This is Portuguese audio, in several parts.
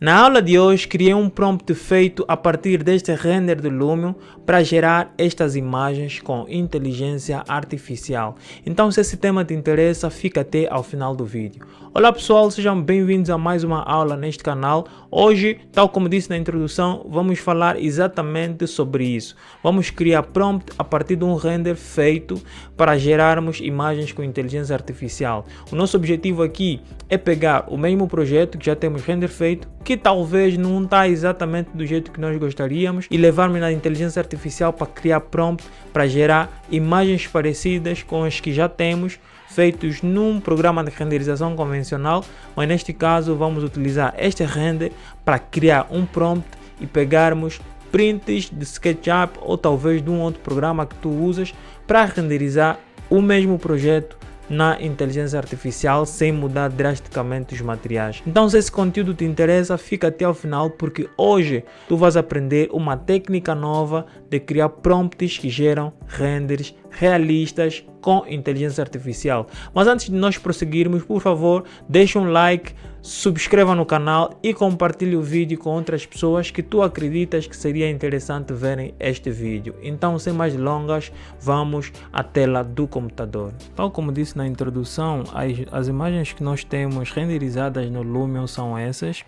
Na aula de hoje, criei um prompt feito a partir deste render do Lumion para gerar estas imagens com inteligência artificial. Então, se esse tema te interessa, fica até ao final do vídeo. Olá pessoal, sejam bem-vindos a mais uma aula neste canal. Hoje, tal como disse na introdução, vamos falar exatamente sobre isso. Vamos criar prompt a partir de um render feito para gerarmos imagens com inteligência artificial. O nosso objetivo aqui é pegar o mesmo projeto que já temos render feito, que talvez não está exatamente do jeito que nós gostaríamos, e levarmos na inteligência artificial para criar prompt para gerar imagens parecidas com as que já temos feitos num programa de renderização convencional, mas neste caso vamos utilizar este render para criar um prompt e pegarmos prints de SketchUp ou talvez de um outro programa que tu usas para renderizar o mesmo projeto na inteligência artificial sem mudar drasticamente os materiais. Então, se esse conteúdo te interessa, fica até ao final, porque hoje tu vais aprender uma técnica nova de criar prompts que geram renders realistas com inteligência artificial. Mas antes de nós prosseguirmos, por favor, deixa um like, subscreva no canal e compartilhe o vídeo com outras pessoas que tu acreditas que seria interessante verem este vídeo. Então, sem mais delongas, vamos à tela do computador. Tal como disse na introdução, as imagens que nós temos renderizadas no Lumion são essas.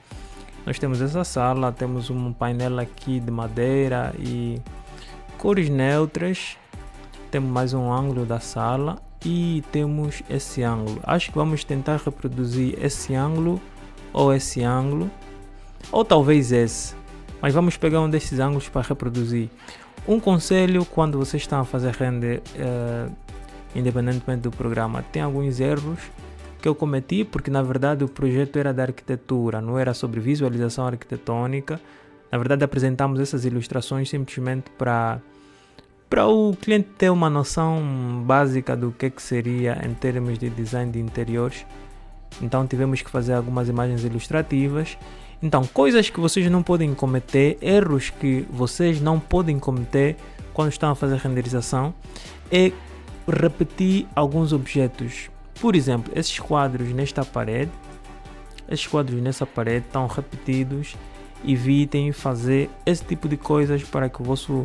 Nós temos essa sala, temos um painel aqui de madeira e cores neutras. Temos mais um ângulo da sala e temos esse ângulo. Acho que vamos tentar reproduzir esse ângulo ou talvez esse, mas vamos pegar um desses ângulos para reproduzir. Um conselho quando vocês estão a fazer render, independentemente do programa, tem alguns erros que eu cometi, porque na verdade o projeto era da arquitetura, não era sobre visualização arquitetônica. Na verdade apresentamos essas ilustrações simplesmente para o cliente ter uma noção básica do que seria em termos de design de interiores. Então tivemos que fazer algumas imagens ilustrativas. Então, coisas que vocês não podem cometer, erros que vocês não podem cometer quando estão a fazer renderização, é repetir alguns objetos. Por exemplo, esses quadros nessa parede estão repetidos. Evitem fazer esse tipo de coisas para que o vosso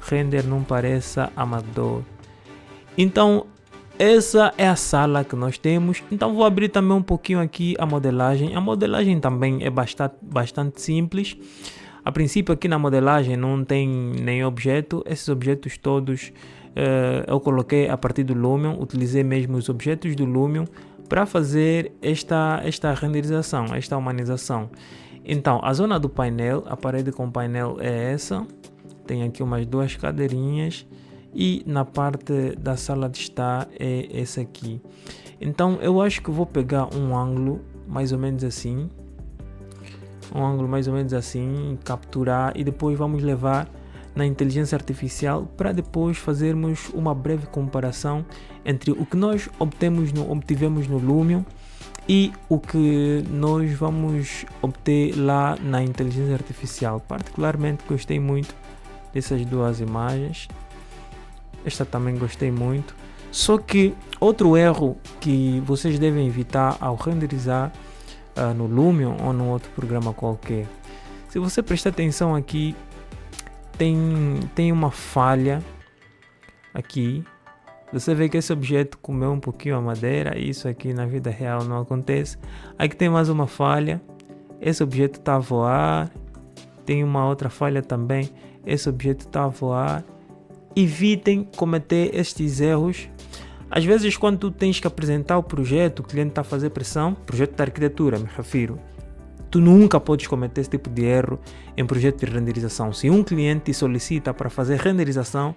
render não pareça amador. Então essa é a sala que nós temos. Então vou abrir também um pouquinho aqui a modelagem. A modelagem também é bastante simples. A princípio aqui na modelagem não tem nenhum objeto. Esses objetos todos eu coloquei a partir do Lumion. Utilizei mesmo os objetos do Lumion para fazer esta renderização, esta humanização. Então a zona do painel, a parede com painel é essa. Tem aqui umas duas cadeirinhas e na parte da sala de estar é esse aqui. Então eu acho que vou pegar um ângulo mais ou menos assim, capturar e depois vamos levar na inteligência artificial para depois fazermos uma breve comparação entre o que nós obtivemos no Lumion e o que nós vamos obter lá na inteligência artificial. Particularmente gostei muito dessas duas imagens. Esta também gostei muito. Só que outro erro que vocês devem evitar ao renderizar no Lumion ou num outro programa qualquer. Se você prestar atenção aqui, tem uma falha aqui. Você vê que esse objeto comeu um pouquinho a madeira. Isso aqui na vida real não acontece. Aqui tem mais uma falha. Esse objeto está a voar. Tem uma outra falha também. Esse objeto está a voar. Evitem cometer estes erros. Às vezes quando tu tens que apresentar o projeto, o cliente está a fazer pressão, projeto de arquitetura me refiro, tu nunca podes cometer esse tipo de erro em projeto de renderização. Se um cliente te solicita para fazer renderização,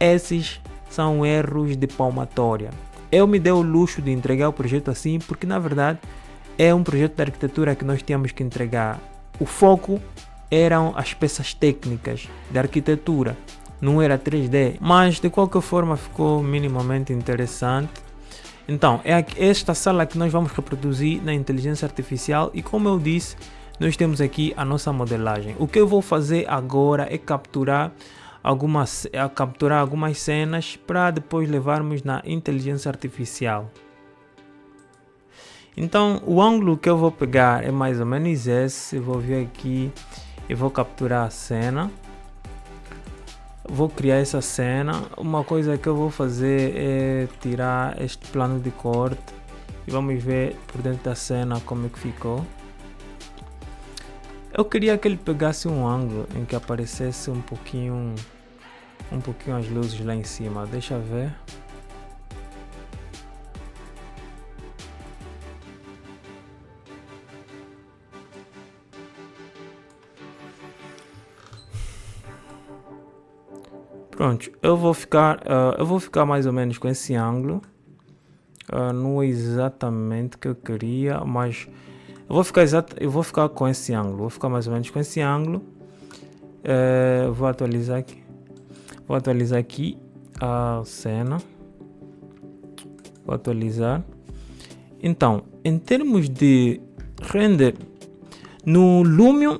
esses são erros de palmatória. Eu me dei o luxo de entregar o projeto assim, porque na verdade é um projeto de arquitetura que nós tínhamos que entregar. O foco eram as peças técnicas de arquitetura, não era 3D, mas de qualquer forma ficou minimamente interessante. Então é esta sala que nós vamos reproduzir na inteligência artificial e, como eu disse, nós temos aqui a nossa modelagem. O que eu vou fazer agora é capturar algumas cenas para depois levarmos na inteligência artificial. Então o ângulo que eu vou pegar é mais ou menos esse. Eu vou vir aqui e vou capturar a cena. Vou criar essa cena. Uma coisa que eu vou fazer é tirar este plano de corte e vamos ver por dentro da cena como é que ficou. Eu queria que ele pegasse um ângulo em que aparecesse um pouquinho as luzes lá em cima. Deixa eu ver. Pronto, eu vou ficar mais ou menos com esse ângulo. Não é exatamente o que eu queria, mas eu vou ficar com esse ângulo. Vou ficar mais ou menos com esse ângulo. Vou atualizar aqui. Vou atualizar aqui a cena. Vou atualizar. Então, em termos de render, no Lumion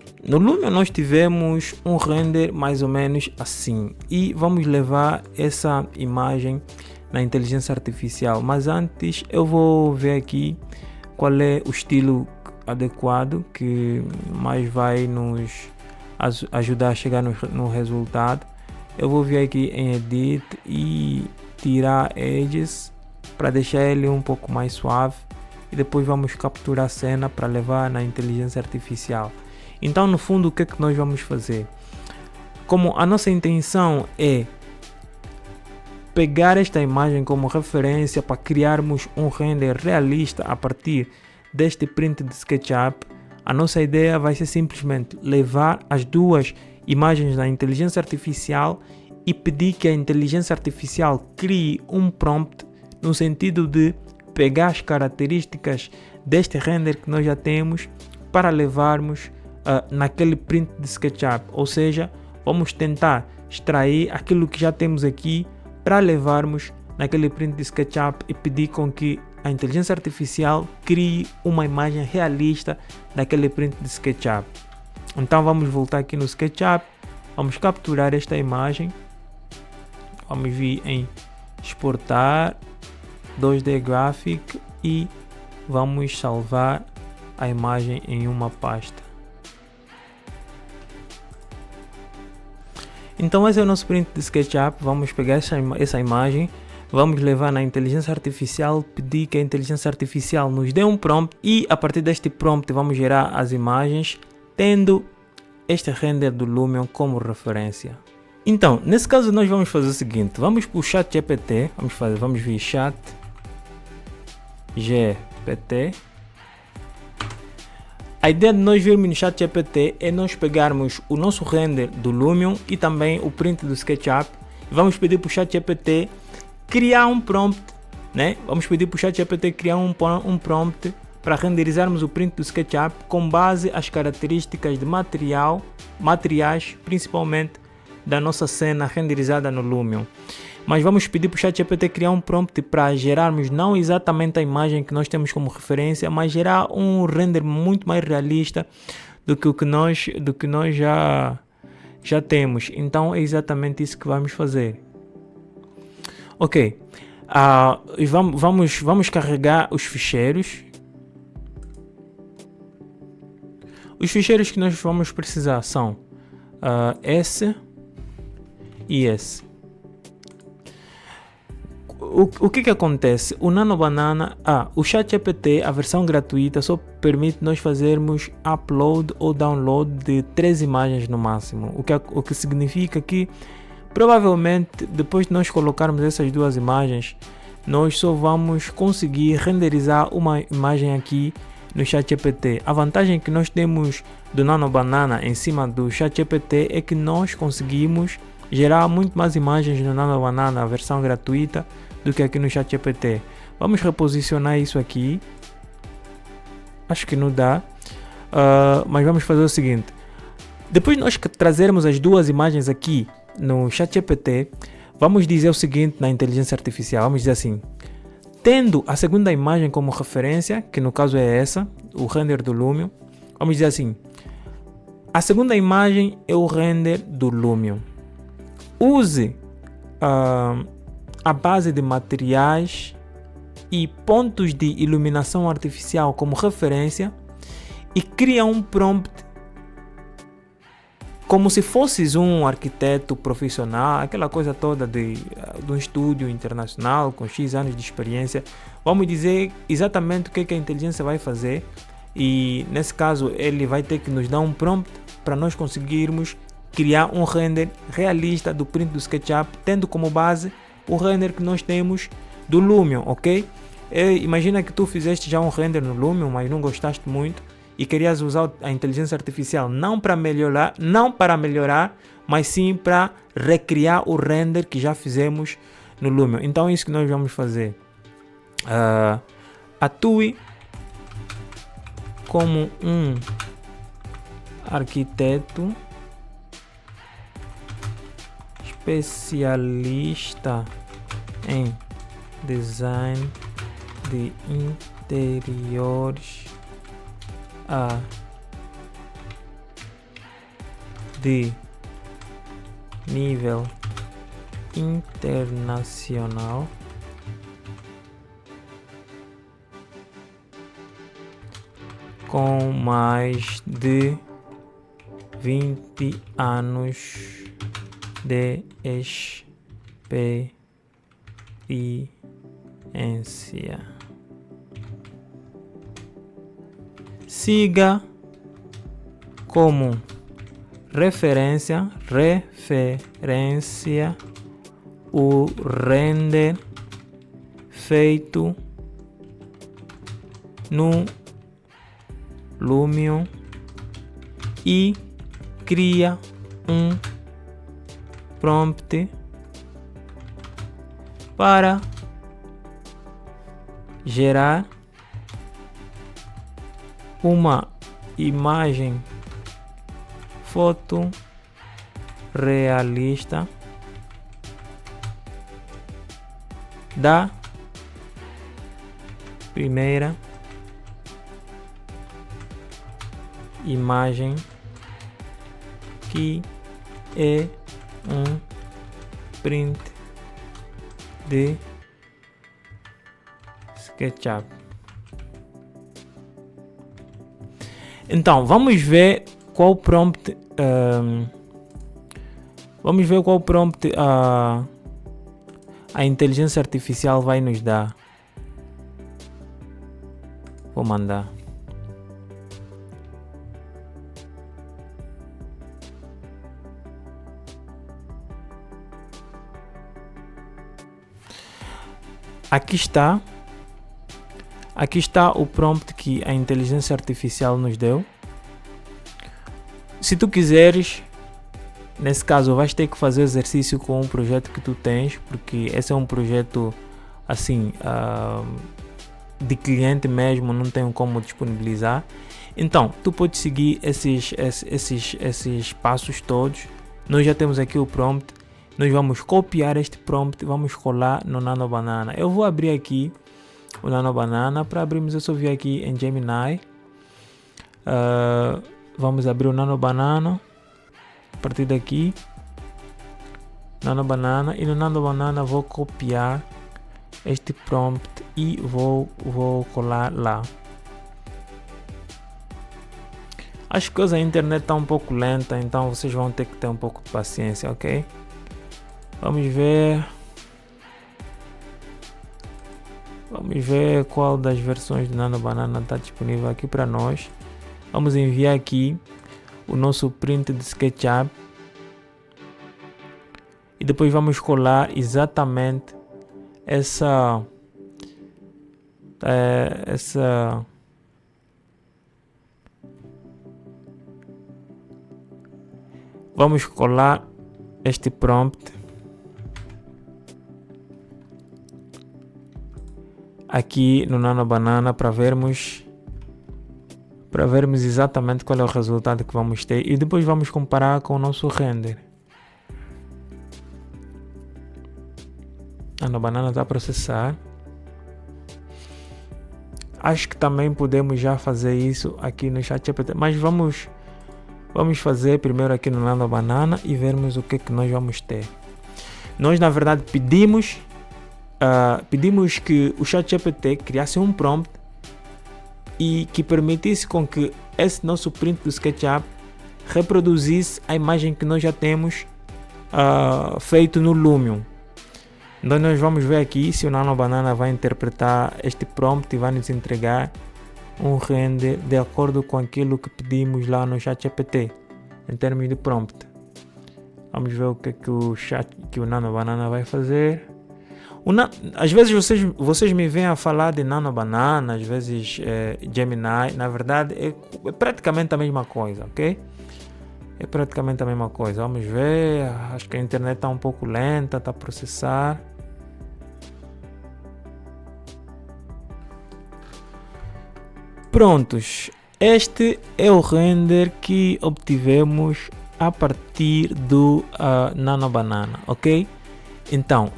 nós tivemos um render mais ou menos assim. E vamos levar essa imagem na inteligência artificial. Mas antes eu vou ver aqui qual é o estilo adequado que mais vai nos ajudar a chegar no resultado. Eu vou vir aqui em Edit e tirar Edges para deixar ele um pouco mais suave. E depois vamos capturar a cena para levar na inteligência artificial. Então, no fundo, o que é que nós vamos fazer? Como a nossa intenção é pegar esta imagem como referência para criarmos um render realista a partir deste print de SketchUp, a nossa ideia vai ser simplesmente levar as duas imagens na inteligência artificial e pedir que a inteligência artificial crie um prompt no sentido de pegar as características deste render que nós já temos para levarmos naquele print de SketchUp, ou seja, vamos tentar extrair aquilo que já temos aqui para levarmos naquele print de SketchUp e pedir com que a inteligência artificial crie uma imagem realista daquele print de SketchUp. Então vamos voltar aqui no SketchUp, vamos capturar esta imagem, vamos vir em exportar 2D Graphic e vamos salvar a imagem em uma pasta. Então esse é o nosso print de SketchUp. Vamos pegar essa imagem, vamos levar na inteligência artificial, pedir que a inteligência artificial nos dê um prompt e a partir deste prompt vamos gerar as imagens tendo este render do Lumion como referência. Então, nesse caso nós vamos fazer o seguinte, vamos para o ChatGPT, vamos vir Chat GPT. A ideia de nós virmos no ChatGPT é nós pegarmos o nosso render do Lumion e também o print do SketchUp e vamos pedir para o ChatGPT criar um prompt, né? Vamos pedir para o ChatGPT criar um prompt para renderizarmos o print do SketchUp com base às características de materiais, principalmente da nossa cena renderizada no Lumion. Mas vamos pedir para o ChatGPT criar um prompt para gerarmos não exatamente a imagem que nós temos como referência, mas gerar um render muito mais realista do que nós já temos. Então é exatamente isso que vamos fazer. Ok, vamos carregar os ficheiros. Os ficheiros que nós vamos precisar são esse e esse. O que acontece? O NanoBanana, o ChatGPT, a versão gratuita, só permite nós fazermos upload ou download de 3 imagens no máximo. O que significa que provavelmente depois de nós colocarmos essas 2 imagens, nós só vamos conseguir renderizar uma imagem aqui no ChatGPT. A vantagem que nós temos do NanoBanana em cima do ChatGPT é que nós conseguimos gerar muito mais imagens no NanoBanana, a versão gratuita, do que aqui no ChatGPT. Vamos reposicionar isso aqui. Acho que não dá. Mas vamos fazer o seguinte. Depois de nós trazermos as 2 imagens aqui no ChatGPT, vamos dizer o seguinte na inteligência artificial. Vamos dizer assim. Tendo a segunda imagem como referência, que no caso é essa, o render do Lumion. Vamos dizer assim. A segunda imagem é o render do Lumion. Use a base de materiais e pontos de iluminação artificial como referência e cria um prompt como se fosses um arquiteto profissional, aquela coisa toda de um estúdio internacional com X anos de experiência. Vamos dizer exatamente o que a inteligência vai fazer e nesse caso ele vai ter que nos dar um prompt para nós conseguirmos criar um render realista do print do SketchUp, tendo como base o render que nós temos do Lumion, ok? Imagina que tu fizeste já um render no Lumion, mas não gostaste muito e querias usar a inteligência artificial não para melhorar, mas sim para recriar o render que já fizemos no Lumion. Então é isso que nós vamos fazer. Atue como um arquiteto especialista em design de interiores de nível internacional com mais de 20 anos de experiência. Siga como referência o render feito no Lumion e cria um prompt para gerar uma imagem fotorrealista da primeira imagem que é um print de SketchUp. Então, vamos ver qual prompt a inteligência artificial vai nos dar. Vou mandar. Aqui está o prompt que a inteligência artificial nos deu. Se tu quiseres, nesse caso, vais ter que fazer exercício com o projeto que tu tens, porque esse é um projeto assim de cliente mesmo, não tenho como disponibilizar. Então, tu podes seguir esses passos todos. Nós já temos aqui o prompt. Nós vamos copiar este prompt, vamos colar no Nano Banana. Eu vou abrir aqui o Nano Banana. Para abrirmos, eu só vir aqui em Gemini. Vamos abrir o Nano Banana. A partir daqui, Nano Banana. E no Nano Banana vou copiar este prompt e vou colar lá. Acho que a internet está um pouco lenta, então vocês vão ter que ter um pouco de paciência, ok? Vamos ver qual das versões do Nano Banana está disponível aqui para nós. Vamos enviar aqui o nosso print de SketchUp e depois vamos colar exatamente essa vamos colar este prompt aqui no Nano Banana para vermos exatamente qual é o resultado que vamos ter e depois vamos comparar com o nosso render. Nano Banana está a processar. Acho que também podemos já fazer isso aqui no ChatGPT, mas vamos fazer primeiro aqui no Nano Banana e vermos o que nós vamos ter. Nós na verdade pedimos pedimos que o ChatGPT criasse um prompt e que permitisse com que esse nosso print do SketchUp reproduzisse a imagem que nós já temos feito no Lumion. Então nós vamos ver aqui se o Nano Banana vai interpretar este prompt e vai nos entregar um render de acordo com aquilo que pedimos lá no ChatGPT em termos de prompt. Vamos ver o que que o Nano Banana vai fazer. Às vezes vocês me vêm a falar de Nano Banana, às vezes Gemini. Na verdade é praticamente a mesma coisa, ok? É praticamente a mesma coisa. Vamos ver. Acho que a internet está um pouco lenta, está a processar. Prontos. Este é o render que obtivemos a partir do Nano Banana, ok? Então,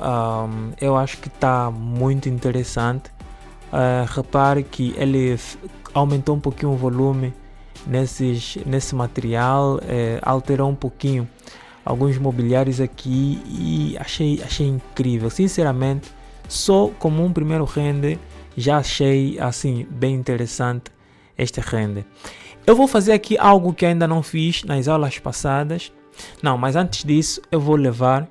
eu acho que está muito interessante. Repare que ele aumentou um pouquinho o volume nesse material, alterou um pouquinho alguns mobiliários aqui e achei incrível. Sinceramente, só como um primeiro render já achei assim bem interessante este render. Eu vou fazer aqui algo que ainda não fiz nas aulas passadas. Não, mas antes disso eu vou levar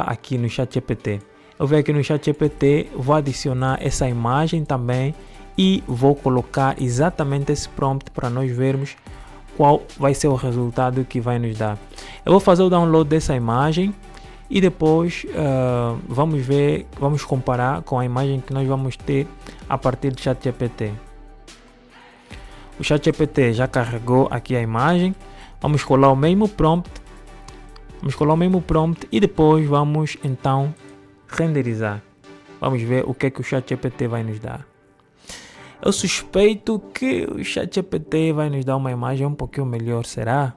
aqui no ChatGPT. Eu venho aqui no ChatGPT, vou adicionar essa imagem também e vou colocar exatamente esse prompt para nós vermos qual vai ser o resultado que vai nos dar. Eu vou fazer o download dessa imagem e depois vamos comparar com a imagem que nós vamos ter a partir do ChatGPT. O ChatGPT já carregou aqui a imagem. Vamos colar o mesmo prompt. E depois vamos então renderizar. Vamos ver o que o ChatGPT vai nos dar. Eu suspeito que o ChatGPT vai nos dar uma imagem um pouquinho melhor, será?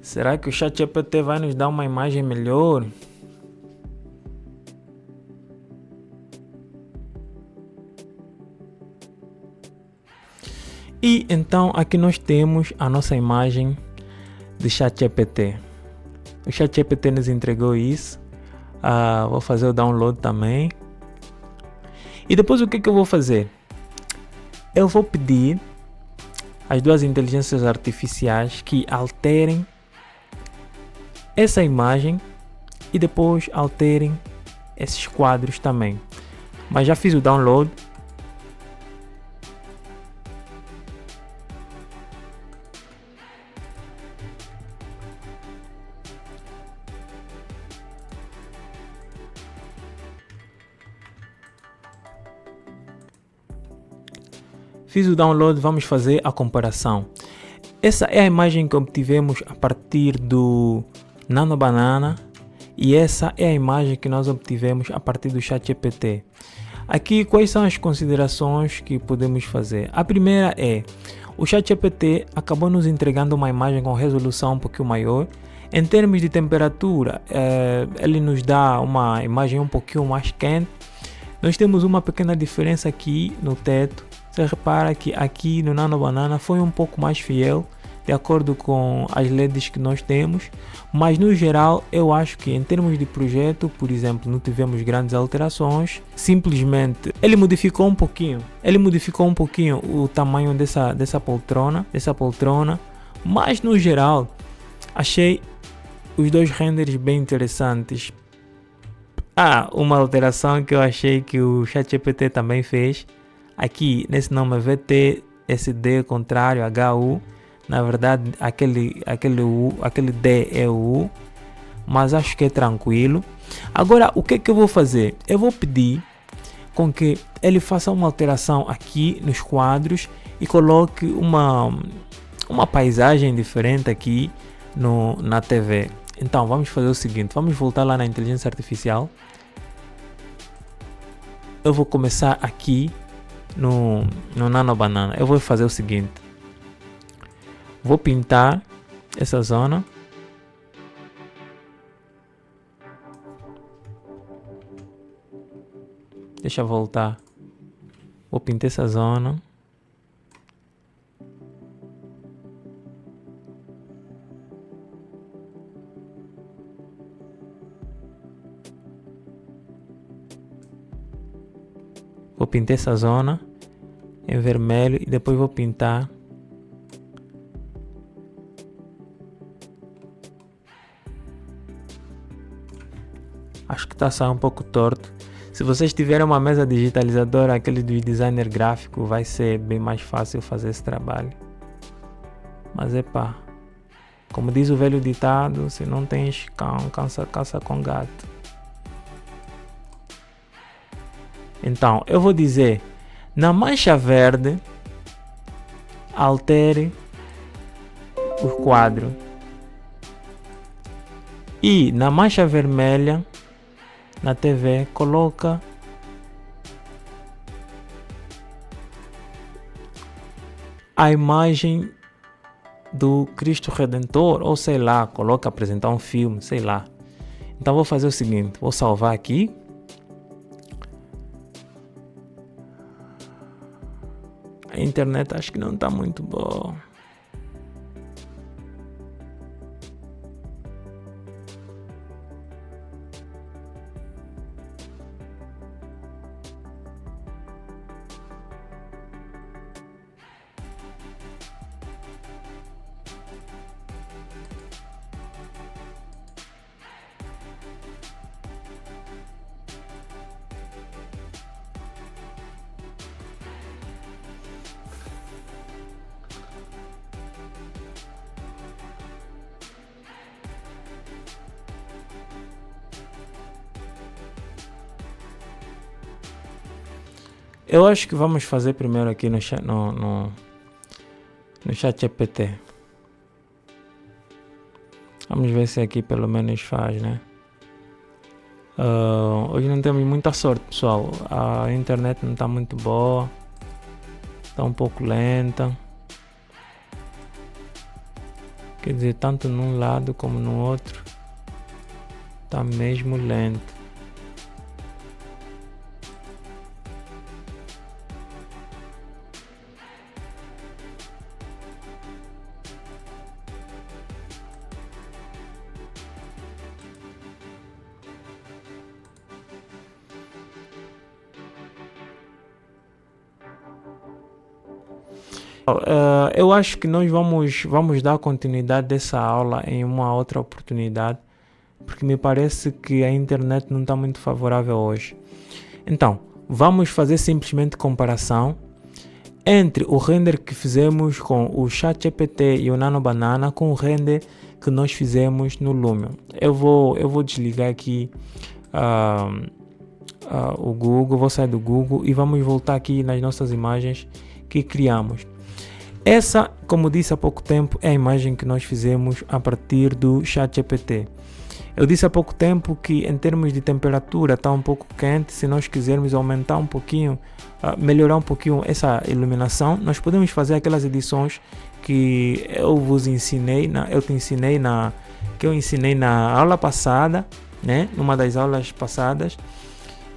Será que o ChatGPT vai nos dar uma imagem melhor? E então aqui nós temos a nossa imagem do ChatGPT. O ChatGPT nos entregou isso. Vou fazer o download também. E depois o que eu vou fazer? Eu vou pedir às duas inteligências artificiais que alterem essa imagem e depois alterem esses quadros também. Mas já fiz o download. Fiz o download, vamos fazer a comparação. Essa é a imagem que obtivemos a partir do Nano Banana e essa é a imagem que nós obtivemos a partir do ChatGPT. Aqui quais são as considerações que podemos fazer? A primeira é, o ChatGPT acabou nos entregando uma imagem com resolução um pouquinho maior. Em termos de temperatura, ele nos dá uma imagem um pouquinho mais quente. Nós temos uma pequena diferença aqui no teto. Você repara que aqui no Nano Banana foi um pouco mais fiel, de acordo com as LEDs que nós temos, mas no geral eu acho que em termos de projeto, por exemplo, não tivemos grandes alterações, simplesmente ele modificou um pouquinho o tamanho dessa poltrona, mas no geral achei os dois renders bem interessantes. Uma alteração que eu achei que o ChatGPT também fez. Aqui nesse nome VTSD contrário HU, na verdade aquele D é o U, mas acho que é tranquilo. Agora o que eu vou fazer? Eu vou pedir com que ele faça uma alteração aqui nos quadros e coloque uma paisagem diferente aqui na TV. Então vamos fazer o seguinte, vamos voltar lá na inteligência artificial. Eu vou começar aqui no Nano Banana. Eu vou fazer o seguinte, vou pintar essa zona, deixa eu voltar. Vou pintar essa zona. Vou pintar essa zona em vermelho e depois vou pintar acho que está a sair um pouco torto. Se vocês tiverem uma mesa digitalizadora, aquele do designer gráfico, vai ser bem mais fácil fazer esse trabalho. Mas como diz o velho ditado, se não tens cão, caça com gato. Então, eu vou dizer, na mancha verde, altere o quadro. E na mancha vermelha, na TV, coloca a imagem do Cristo Redentor, ou sei lá, coloca apresentar um filme, sei lá. Então vou fazer o seguinte, vou salvar aqui. A internet acho que não está muito boa. Eu acho que vamos fazer primeiro aqui no chat GPT. Vamos ver se aqui pelo menos faz, né? Hoje não temos muita sorte, pessoal. A internet não está muito boa. Está um pouco lenta. Quer dizer, tanto num lado como no outro. Está mesmo lento. Eu acho que nós vamos dar continuidade dessa aula em uma outra oportunidade, porque me parece que a internet não está muito favorável hoje. Então, vamos fazer simplesmente comparação entre o render que fizemos com o ChatGPT e o Nano Banana com o render que nós fizemos no Lumion. Eu vou desligar aqui o Google, vou sair do Google e vamos voltar aqui nas nossas imagens que criamos. Essa, como disse há pouco tempo, é a imagem que nós fizemos a partir do ChatGPT. Eu disse há pouco tempo que em termos de temperatura está um pouco quente. Se nós quisermos aumentar um pouquinho, melhorar um pouquinho essa iluminação, nós podemos fazer aquelas edições que eu ensinei na aula passada, né? Numa das aulas passadas,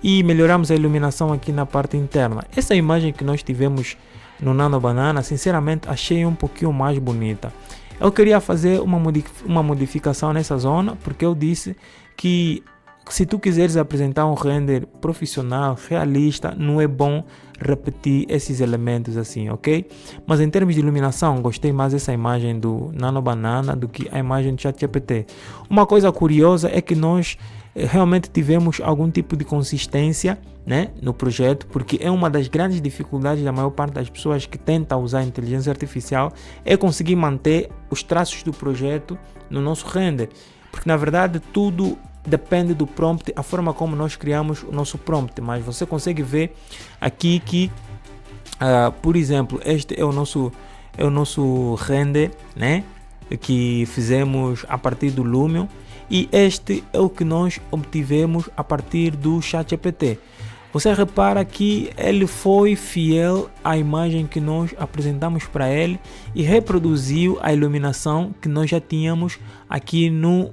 e melhoramos a iluminação aqui na parte interna. Essa imagem que nós tivemos no Nano Banana, sinceramente achei um pouquinho mais bonita. Eu queria fazer uma modificação nessa zona, porque eu disse que se tu quiseres apresentar um render profissional, realista, não é bom repetir esses elementos assim, ok? Mas em termos de iluminação, gostei mais dessa imagem do Nano Banana do que a imagem do ChatGPT. Uma coisa curiosa é que nós realmente tivemos algum tipo de consistência, né, no projeto, porque é uma das grandes dificuldades da maior parte das pessoas que tentam usar a inteligência artificial, é conseguir manter os traços do projeto no nosso render, porque na verdade tudo depende do prompt, a forma como nós criamos o nosso prompt. Mas você consegue ver aqui que, por exemplo, este é o nosso render, né, que fizemos a partir do Lumion, e este é o que nós obtivemos a partir do ChatGPT. Você repara que ele foi fiel à imagem que nós apresentamos para ele e reproduziu a iluminação que nós já tínhamos aqui no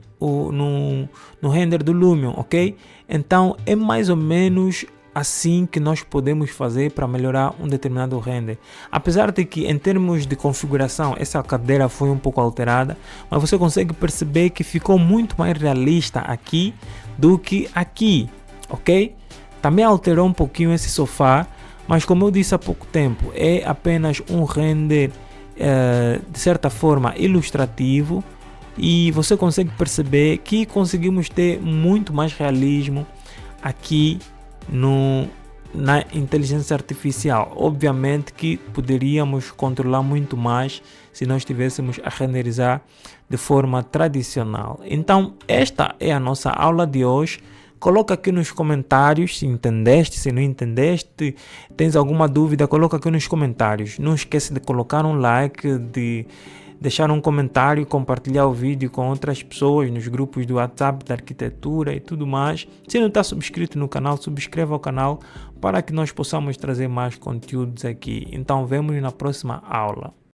render do Lumion, ok? Então é mais ou menos assim que nós podemos fazer para melhorar um determinado render. Apesar de que em termos de configuração essa cadeira foi um pouco alterada, mas você consegue perceber que ficou muito mais realista aqui do que aqui, ok? Também alterou um pouquinho esse sofá, mas como eu disse há pouco tempo, é apenas um render de certa forma ilustrativo, e você consegue perceber que conseguimos ter muito mais realismo aqui na inteligência artificial. Obviamente que poderíamos controlar muito mais se nós estivéssemos a renderizar de forma tradicional. Então esta é a nossa aula de hoje. Coloca aqui nos comentários se entendeste, se não entendeste, tens alguma dúvida, coloca aqui nos comentários. Não esquece de colocar um like, de deixar um comentário, compartilhar o vídeo com outras pessoas nos grupos do WhatsApp da arquitetura e tudo mais. Se não está subscrito no canal, subscreva o canal para que nós possamos trazer mais conteúdos aqui. Então vemos na próxima aula.